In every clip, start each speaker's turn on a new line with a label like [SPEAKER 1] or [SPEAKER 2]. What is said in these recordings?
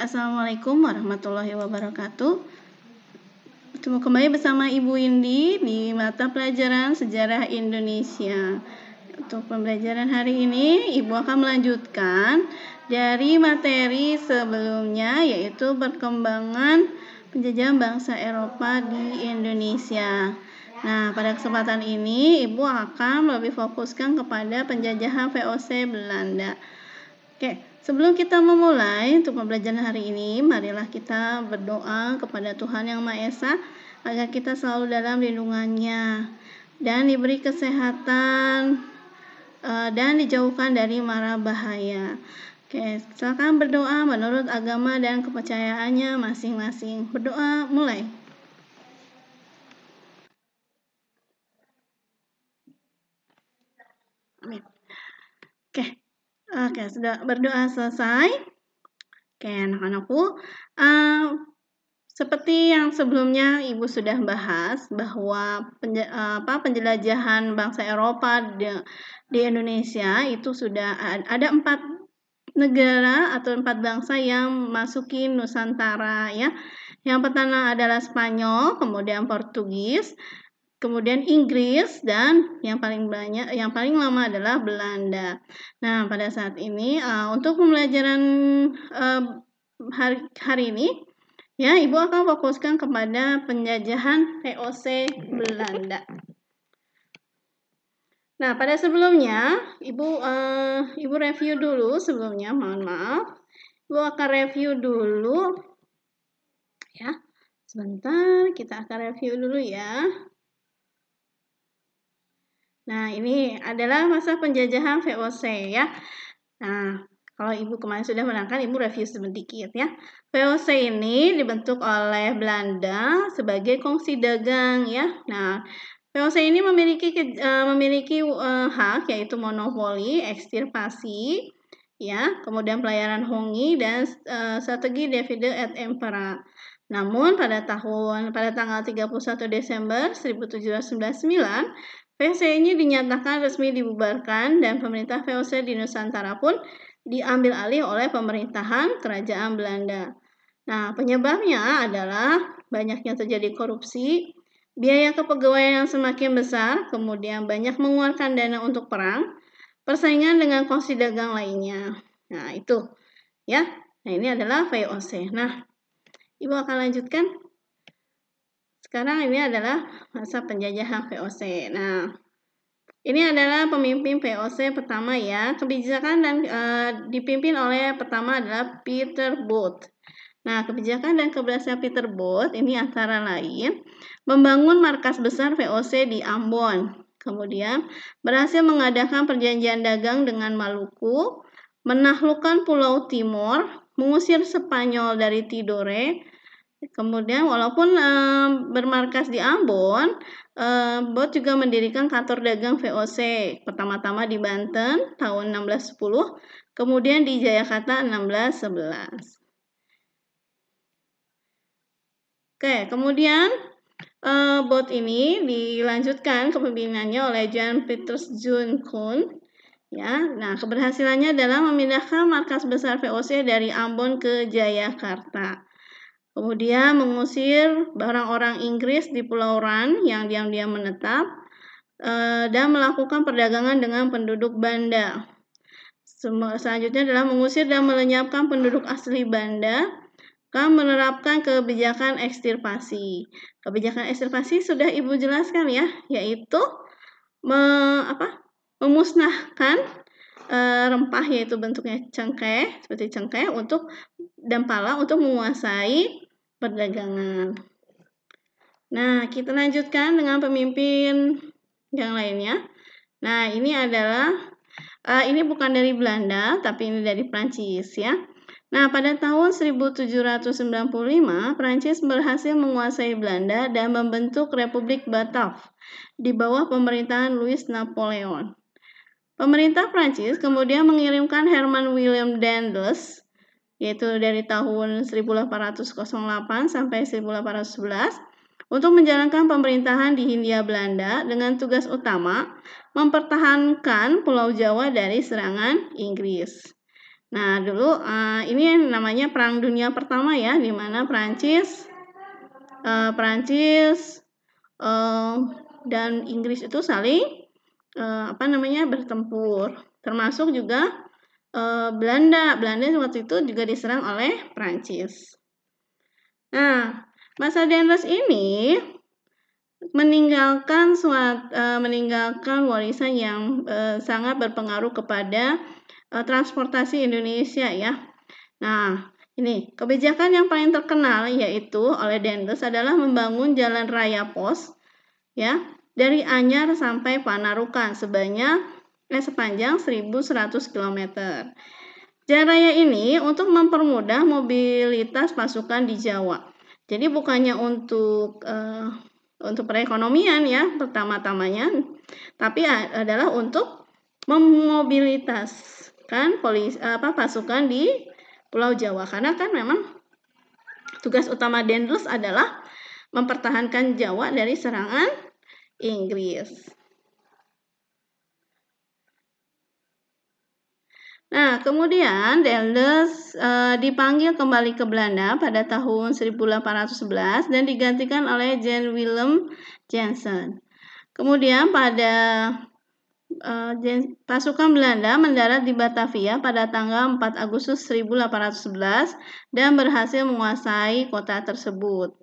[SPEAKER 1] Assalamualaikum warahmatullahi wabarakatuh. Bertemu kembali bersama Ibu Indi di mata pelajaran Sejarah Indonesia. Untuk pembelajaran hari ini, Ibu akan melanjutkan dari materi sebelumnya, yaitu perkembangan penjajahan bangsa Eropa di Indonesia. Nah, pada kesempatan ini, Ibu akan lebih fokuskan kepada penjajahan VOC Belanda. Oke, sebelum kita memulai untuk pembelajaran hari ini, marilah kita berdoa kepada Tuhan Yang Maha Esa agar kita selalu dalam lindungannya dan diberi kesehatan dan dijauhkan dari mara bahaya. Oke, silakan berdoa menurut agama dan kepercayaannya masing-masing. Berdoa, mulai. Amin. Oke, sudah berdoa selesai. Oke, anak-anakku, seperti yang sebelumnya Ibu sudah bahas bahwa penjelajahan bangsa Eropa di Indonesia itu sudah ada 4 negara atau 4 bangsa yang masuki Nusantara ya. Yang pertama adalah Spanyol, kemudian Portugis, kemudian Inggris, dan yang paling lama adalah Belanda. Nah, pada saat ini untuk pembelajaran hari ini ya, Ibu akan fokuskan kepada penjajahan VOC Belanda. Nah, pada sebelumnya Ibu review dulu sebelumnya, mohon maaf. Ibu akan review dulu ya. Sebentar, kita akan review dulu ya. Nah, ini adalah masa penjajahan VOC ya. Nah, kalau Ibu kemarin sudah menerangkan, Ibu review sedikit ya. VOC ini dibentuk oleh Belanda sebagai kongsi dagang ya. Nah, VOC ini memiliki hak, yaitu monopoli, ekstirpasi, ya, kemudian pelayaran hongi dan strategi divide et impera. Namun pada tanggal 31 Desember 1799, VOC ini dinyatakan resmi dibubarkan dan pemerintah VOC di Nusantara pun diambil alih oleh pemerintahan Kerajaan Belanda. Nah, penyebabnya adalah banyaknya terjadi korupsi, biaya kepegawaian yang semakin besar, kemudian banyak mengeluarkan dana untuk perang, persaingan dengan kongsi dagang lainnya. Nah, itu ya. Nah, ini adalah VOC. Nah, Ibu akan lanjutkan. Sekarang ini adalah masa penjajahan VOC. Nah, ini adalah pemimpin VOC pertama ya. Kebijakan dan dipimpin oleh pertama adalah Peter Booth. Nah, kebijakan dan keberhasilan Peter Booth ini antara lain membangun markas besar VOC di Ambon. Kemudian berhasil mengadakan perjanjian dagang dengan Maluku, menaklukkan Pulau Timor, mengusir Spanyol dari Tidore. Kemudian walaupun bermarkas di Ambon, Booth juga mendirikan kantor dagang VOC pertama-tama di Banten tahun 1610, kemudian di Jayakarta 1611. Oke, kemudian Booth ini dilanjutkan kepemimpinannya oleh Jan Petrus Jun Koen. Ya, nah keberhasilannya adalah memindahkan markas besar VOC dari Ambon ke Jayakarta. Kemudian mengusir orang-orang Inggris di Pulau Ran yang diam-diam menetap dan melakukan perdagangan dengan penduduk Banda. Selanjutnya adalah mengusir dan melenyapkan penduduk asli Banda, dan menerapkan kebijakan ekstirpasi. Kebijakan ekstirpasi sudah Ibu jelaskan ya, yaitu memusnahkan rempah, yaitu bentuknya cengkeh, seperti cengkeh dan pala untuk menguasai perdagangan. Nah, kita lanjutkan dengan pemimpin yang lainnya. Nah, ini adalah ini bukan dari Belanda, tapi ini dari Prancis ya. Nah, pada tahun 1795, Prancis berhasil menguasai Belanda dan membentuk Republik Batav di bawah pemerintahan Louis Napoleon. Pemerintah Prancis kemudian mengirimkan Herman Willem Daendels, yaitu dari tahun 1808 sampai 1811, untuk menjalankan pemerintahan di Hindia Belanda dengan tugas utama mempertahankan Pulau Jawa dari serangan Inggris. Nah, dulu ini namanya Perang Dunia Pertama ya, di mana Prancis dan Inggris itu saling bertempur. Termasuk juga Belanda waktu itu juga diserang oleh Prancis. Nah, masa Dendels ini meninggalkan warisan yang sangat berpengaruh kepada transportasi Indonesia ya. Nah, ini kebijakan yang paling terkenal yaitu oleh Dendels adalah membangun jalan raya pos ya dari Anyar sampai Panarukan sepanjang 1.100 km. Jalan raya ini untuk mempermudah mobilitas pasukan di Jawa. Jadi bukannya untuk perekonomian ya pertama-tamanya, tapi adalah untuk memobilitaskan pasukan di Pulau Jawa, karena kan memang tugas utama Dendels adalah mempertahankan Jawa dari serangan Inggris. Nah, kemudian Dendels dipanggil kembali ke Belanda pada tahun 1811 dan digantikan oleh Jan Willem Jansen. Kemudian pasukan Belanda mendarat di Batavia pada tanggal 4 Agustus 1811 dan berhasil menguasai kota tersebut.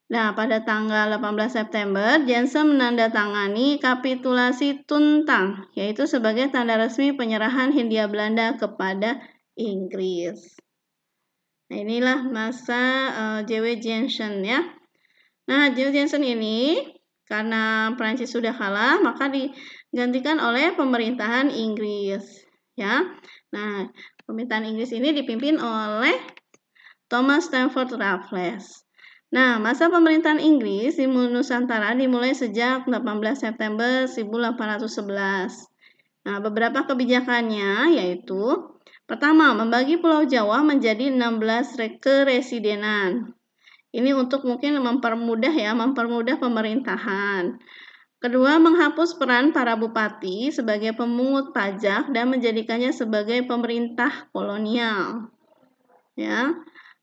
[SPEAKER 1] Nah, pada tanggal 18 September, Jansen menandatangani kapitulasi Tuntang, yaitu sebagai tanda resmi penyerahan Hindia Belanda kepada Inggris. Nah, inilah masa J.W. Jansen ya. Nah, J.W. Jansen ini karena Prancis sudah kalah, maka digantikan oleh pemerintahan Inggris ya. Nah, pemerintahan Inggris ini dipimpin oleh Thomas Stamford Raffles. Nah, masa pemerintahan Inggris di Nusantara dimulai sejak 18 September 1811. Nah, beberapa kebijakannya yaitu pertama, membagi Pulau Jawa menjadi 16 keresidenan. Ini untuk mungkin mempermudah pemerintahan. Kedua, menghapus peran para bupati sebagai pemungut pajak dan menjadikannya sebagai pemerintah kolonial. Ya.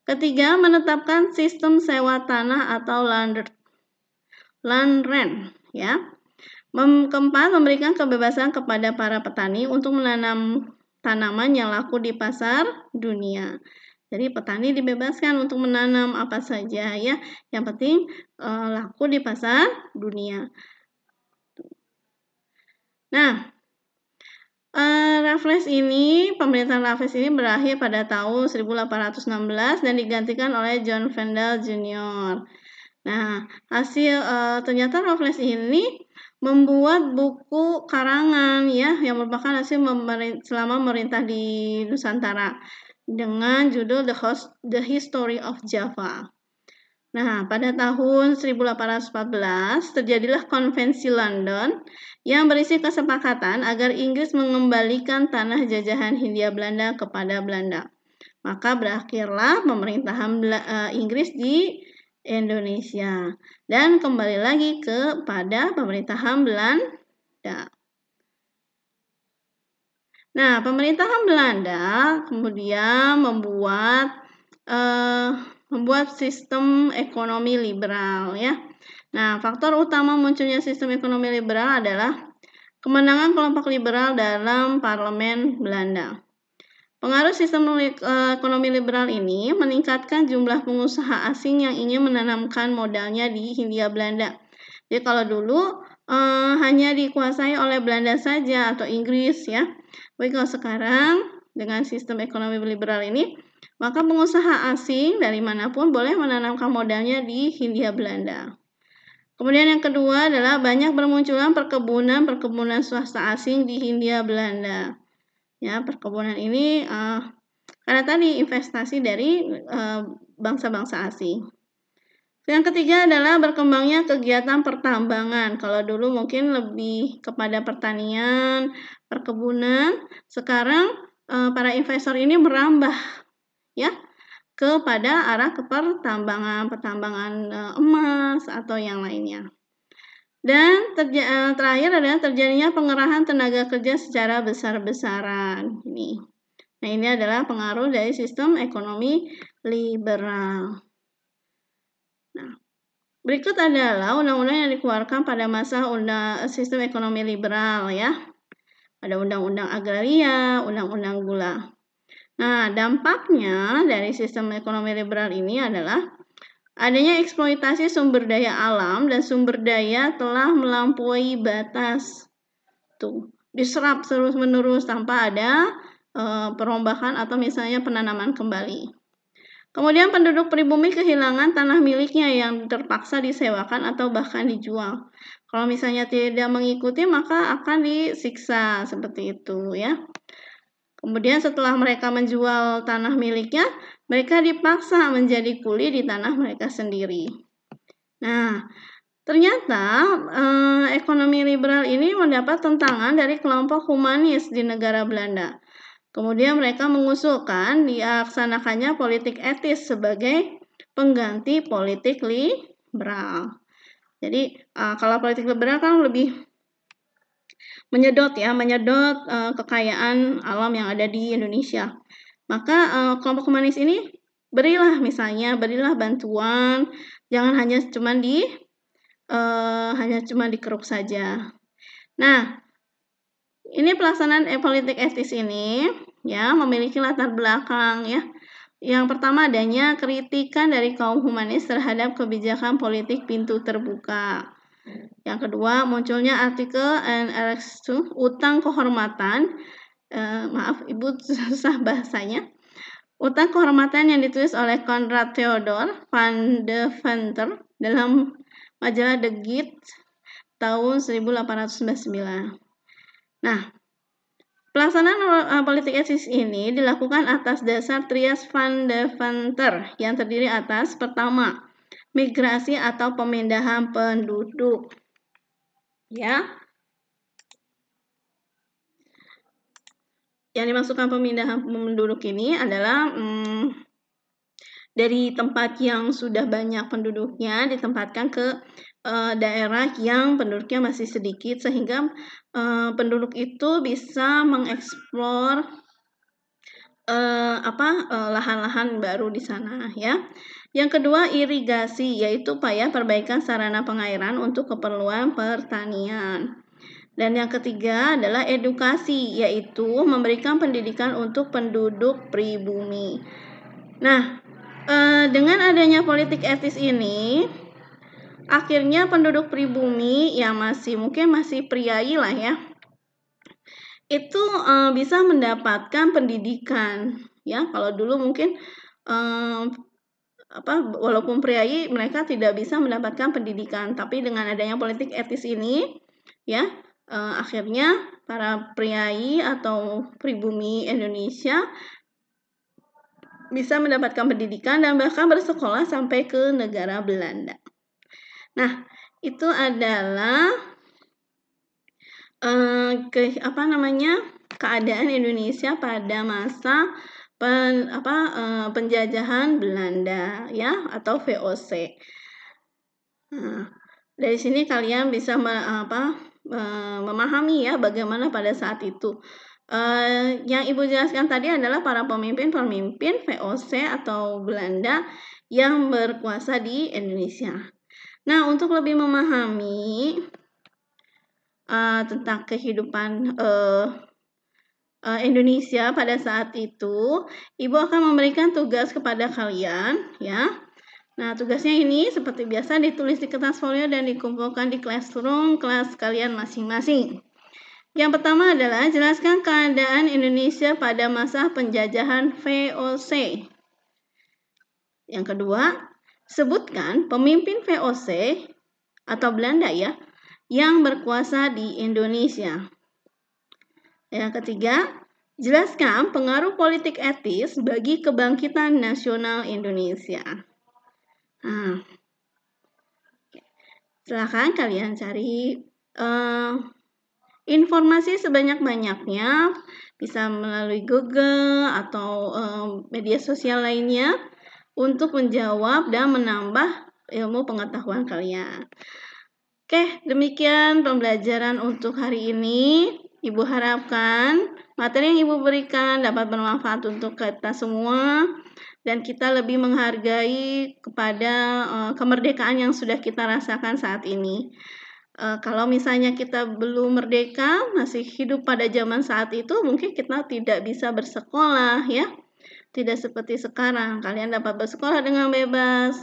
[SPEAKER 1] Ketiga, menetapkan sistem sewa tanah atau land rent ya. Keempat, memberikan kebebasan kepada para petani untuk menanam tanaman yang laku di pasar dunia. Jadi petani dibebaskan untuk menanam apa saja ya, yang penting laku di pasar dunia. Nah, pemerintahan Raffles ini berakhir pada tahun 1816 dan digantikan oleh John Vendel Jr. Nah, ternyata Raffles ini membuat buku karangan ya yang merupakan hasil selama memerintah di Nusantara dengan judul The History of Java. Nah, pada tahun 1814 terjadilah Konvensi London yang berisi kesepakatan agar Inggris mengembalikan tanah jajahan Hindia Belanda kepada Belanda. Maka berakhirlah pemerintahan Inggris di Indonesia dan kembali lagi kepada pemerintahan Belanda. Nah, pemerintahan Belanda kemudian membuat sistem ekonomi liberal ya. Nah, faktor utama munculnya sistem ekonomi liberal adalah kemenangan kelompok liberal dalam parlemen Belanda. Pengaruh sistem ekonomi liberal ini meningkatkan jumlah pengusaha asing yang ingin menanamkan modalnya di Hindia Belanda. Jadi kalau dulu hanya dikuasai oleh Belanda saja atau Inggris ya. Tapi kalau sekarang dengan sistem ekonomi liberal ini, maka pengusaha asing dari manapun boleh menanamkan modalnya di Hindia Belanda. Kemudian yang kedua adalah banyak bermunculan perkebunan swasta asing di Hindia Belanda. Ya, perkebunan ini karena tadi investasi dari bangsa-bangsa asing. Yang ketiga adalah berkembangnya kegiatan pertambangan. Kalau dulu mungkin lebih kepada pertanian, perkebunan, sekarang para investor ini merambah ya kepada arah pertambangan emas atau yang lainnya. Dan terakhir adalah terjadinya pengerahan tenaga kerja secara besar-besaran. Ini Nah, ini adalah pengaruh dari sistem ekonomi liberal. Nah, berikut adalah undang-undang yang dikeluarkan pada masa sistem ekonomi liberal ya. Ada undang-undang agraria, undang-undang gula. Nah, dampaknya dari sistem ekonomi liberal ini adalah adanya eksploitasi sumber daya alam dan sumber daya telah melampaui batas. Tuh, diserap terus-menerus tanpa ada perombakan atau misalnya penanaman kembali. Kemudian penduduk pribumi kehilangan tanah miliknya yang terpaksa disewakan atau bahkan dijual. Kalau misalnya tidak mengikuti maka akan disiksa seperti itu ya. Kemudian setelah mereka menjual tanah miliknya, mereka dipaksa menjadi kuli di tanah mereka sendiri. Nah, ternyata ekonomi liberal ini mendapat tentangan dari kelompok humanis di negara Belanda. Kemudian mereka mengusulkan dilaksanakannya politik etis sebagai pengganti politik liberal. Jadi kalau politik liberal kan lebih menyedot kekayaan alam yang ada di Indonesia. Maka kelompok humanis ini berilah bantuan, jangan hanya cuma dikeruk saja. Nah, ini pelaksanaan politik etis ini ya memiliki latar belakang ya. Yang pertama adanya kritikan dari kaum humanis terhadap kebijakan politik pintu terbuka. Yang kedua, munculnya artikel NRX utang kehormatan. Maaf, Ibu susah bahasanya. Utang kehormatan yang ditulis oleh Konrad Theodor van de Venter dalam majalah The Gids tahun 1899. Nah, pelaksanaan politik etis ini dilakukan atas dasar trias van de Venter yang terdiri atas pertama, migrasi atau pemindahan penduduk. Ya, yang dimaksudkan pemindahan penduduk ini adalah dari tempat yang sudah banyak penduduknya ditempatkan ke daerah yang penduduknya masih sedikit sehingga penduduk itu bisa mengeksplor lahan-lahan baru di sana ya. Yang kedua, irigasi, yaitu upaya perbaikan sarana pengairan untuk keperluan pertanian. Dan yang ketiga adalah edukasi, yaitu memberikan pendidikan untuk penduduk pribumi. Nah, dengan adanya politik etis ini, akhirnya penduduk pribumi yang mungkin masih priai lah ya, itu bisa mendapatkan pendidikan ya. Kalau dulu mungkin walaupun priai mereka tidak bisa mendapatkan pendidikan, tapi dengan adanya politik etis ini ya akhirnya para priai atau pribumi Indonesia bisa mendapatkan pendidikan dan bahkan bersekolah sampai ke negara Belanda. Nah, itu adalah keadaan Indonesia pada masa penjajahan Belanda ya atau VOC. Nah, dari sini kalian bisa memahami ya bagaimana pada saat itu. Yang Ibu jelaskan tadi adalah para pemimpin-pemimpin VOC atau Belanda yang berkuasa di Indonesia. Nah, untuk lebih memahami tentang kehidupan Indonesia pada saat itu, Ibu akan memberikan tugas kepada kalian ya. Nah, tugasnya ini seperti biasa ditulis di kertas folio dan dikumpulkan di classroom kelas kalian masing-masing. Yang pertama adalah jelaskan keadaan Indonesia pada masa penjajahan VOC. Yang kedua, sebutkan pemimpin VOC atau Belanda ya yang berkuasa di Indonesia. Yang ketiga, jelaskan pengaruh politik etis bagi kebangkitan nasional Indonesia. Nah, silakan kalian cari informasi sebanyak-banyaknya, bisa melalui Google atau media sosial lainnya untuk menjawab dan menambah ilmu pengetahuan kalian. Oke, demikian pembelajaran untuk hari ini. Ibu harapkan materi yang Ibu berikan dapat bermanfaat untuk kita semua dan kita lebih menghargai kepada kemerdekaan yang sudah kita rasakan saat ini. Kalau misalnya kita belum merdeka, masih hidup pada zaman saat itu, mungkin kita tidak bisa bersekolah ya. Tidak seperti sekarang, kalian dapat bersekolah dengan bebas,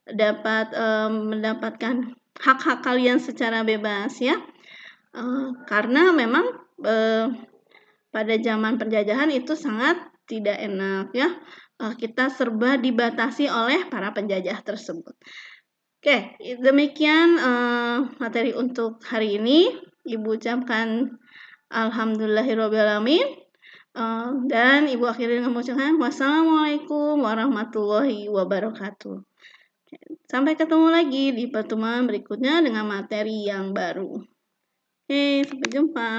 [SPEAKER 1] dapat mendapatkan hak-hak kalian secara bebas ya. Karena memang pada zaman penjajahan itu sangat tidak enak ya. Kita serba dibatasi oleh para penjajah tersebut. Oke, demikian materi untuk hari ini. Ibu ucapkan alhamdulillahirobbilalamin. Dan Ibu akhiri dengan mengucapkan wassalamualaikum warahmatullahi wabarakatuh. Sampai ketemu lagi di pertemuan berikutnya dengan materi yang baru. Oke, sampai jumpa.